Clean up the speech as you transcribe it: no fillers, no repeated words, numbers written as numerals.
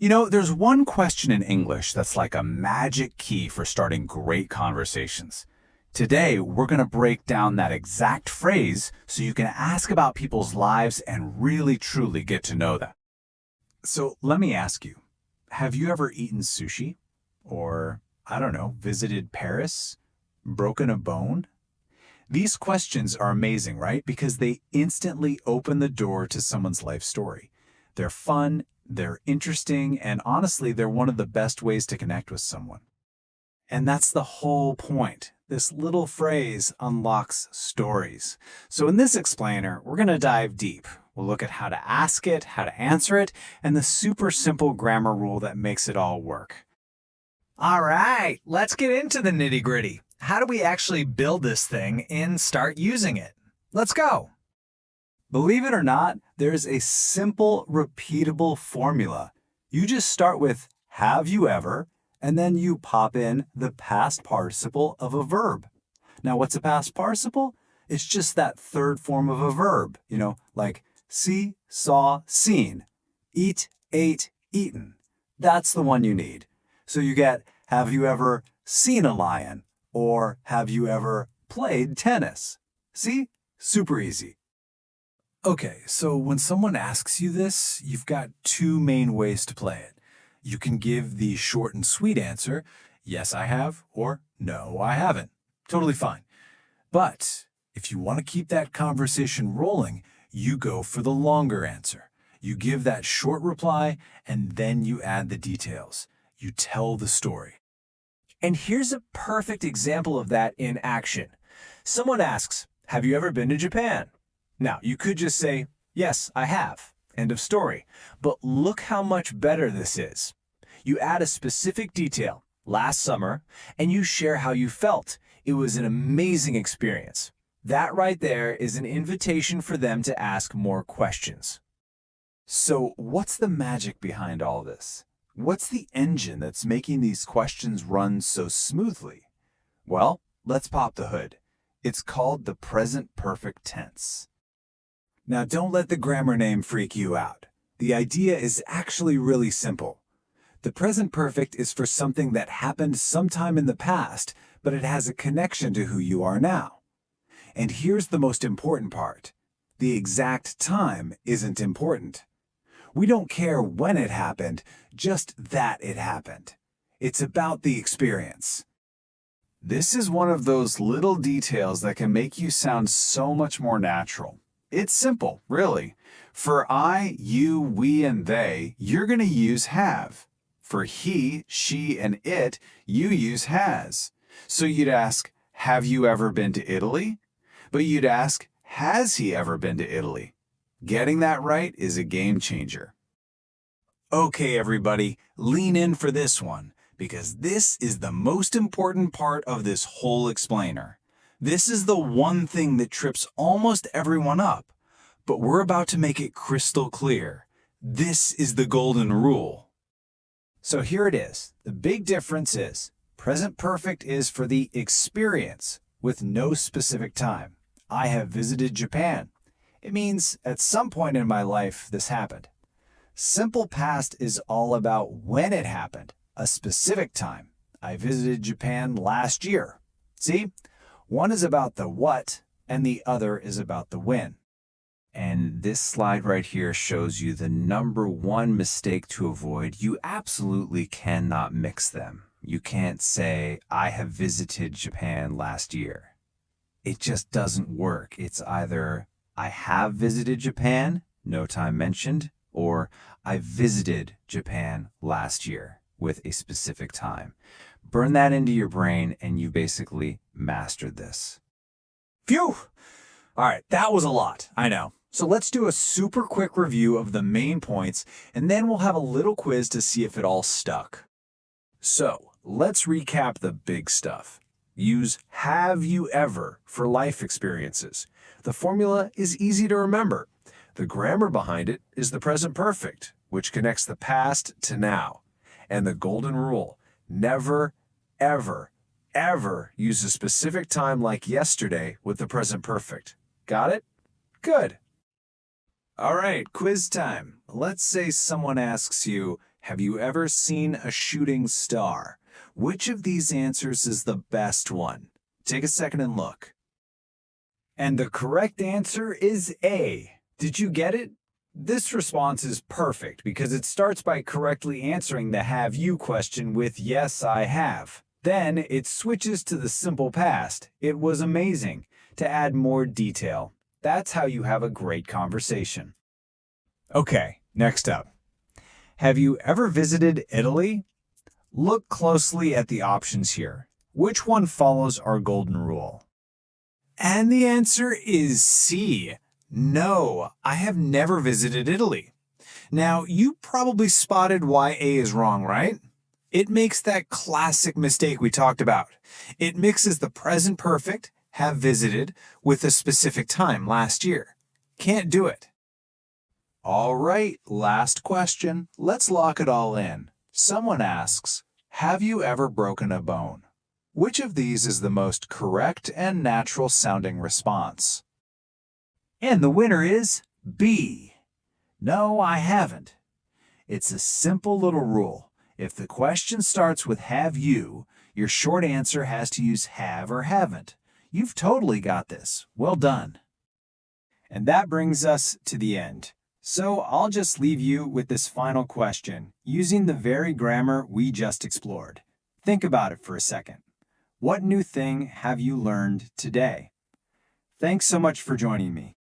You know, there's one question in English that's like a magic key for starting great conversations. Today, we're going to break down that exact phrase so you can ask about people's lives and really truly get to know them. So let me ask you, have you ever eaten sushi? Or, I don't know, visited Paris? Broken a bone? These questions are amazing, right? Because they instantly open the door to someone's life story. They're fun, they're interesting, and honestly, they're one of the best ways to connect with someone. And that's the whole point. This little phrase unlocks stories. So in this explainer, we're going to dive deep. We'll look at how to ask it, how to answer it, and the super simple grammar rule that makes it all work. All right, let's get into the nitty-gritty. How do we actually build this thing and start using it? Let's go. Believe it or not, there's a simple, repeatable formula. You just start with have you ever, and then you pop in the past participle of a verb. Now, what's a past participle? It's just that third form of a verb, like see, saw, seen, eat, ate, eaten. That's the one you need. So you get, have you ever seen a lion? Or have you ever played tennis? See? Super easy. Okay, so when someone asks you this, you've got two main ways to play it. You can give the short and sweet answer, yes, I have, or no, I haven't. Totally fine. But if you want to keep that conversation rolling, you go for the longer answer. You give that short reply, and then you add the details. You tell the story. And here's a perfect example of that in action. Someone asks, have you ever been to Japan? Now, you could just say, yes, I have. End of story. But look how much better this is. You add a specific detail, last summer, and you share how you felt. It was an amazing experience. That right there is an invitation for them to ask more questions. So what's the magic behind all this? What's the engine that's making these questions run so smoothly? Well, let's pop the hood. It's called the present perfect tense. Now, don't let the grammar name freak you out. The idea is actually really simple. The present perfect is for something that happened sometime in the past, but it has a connection to who you are now. And here's the most important part. The exact time isn't important. We don't care when it happened, just that it happened. It's about the experience. This is one of those little details that can make you sound so much more natural. It's simple, really. For I, you, we, and they, you're going to use have. For he, she, and it, you use has. So you'd ask, have you ever been to Italy? But you'd ask, has he ever been to Italy? Getting that right is a game changer. Okay, everybody, lean in for this one, because this is the most important part of this whole explainer. This is the one thing that trips almost everyone up, but we're about to make it crystal clear. This is the golden rule. So here it is. The big difference is present perfect is for the experience with no specific time. I have visited Japan. It means at some point in my life this happened. Simple past is all about when it happened, a specific time. I visited Japan last year. See? One is about the what, and the other is about the when. And this slide right here shows you the number one mistake to avoid. You absolutely cannot mix them. You can't say, I have visited Japan last year. It just doesn't work. It's either, I have visited Japan, no time mentioned, or I visited Japan last year with a specific time. Burn that into your brain and you basically mastered this. Phew! All right, that was a lot, I know. So let's do a super quick review of the main points, and then we'll have a little quiz to see if it all stuck. So let's recap the big stuff. Use have you ever for life experiences. The formula is easy to remember. The grammar behind it is the present perfect, which connects the past to now. And the golden rule, never, ever, ever use a specific time like yesterday with the present perfect. Got it? Good. All right, quiz time. Let's say someone asks you, Have you ever seen a shooting star? Which of these answers is the best one? Take a second and look. And the correct answer is A. Did you get it? This response is perfect because it starts by correctly answering the have you question with yes, I have. Then it switches to the simple past, it was amazing, to add more detail. That's how you have a great conversation. Okay, next up. Have you ever visited Italy? Look closely at the options here. Which one follows our golden rule? And the answer is C. No, I have never visited Italy. Now, you probably spotted why A is wrong, right? It makes that classic mistake we talked about. It mixes the present perfect, have visited, with a specific time last year. Can't do it. All right, last question. Let's lock it all in. Someone asks, have you ever broken a bone? Which of these is the most correct and natural sounding response? And the winner is B. No, I haven't. It's a simple little rule. If the question starts with have you, your short answer has to use have or haven't. You've totally got this. Well done. And that brings us to the end. So I'll just leave you with this final question, using the very grammar we just explored. Think about it for a second. What new thing have you learned today? Thanks so much for joining me.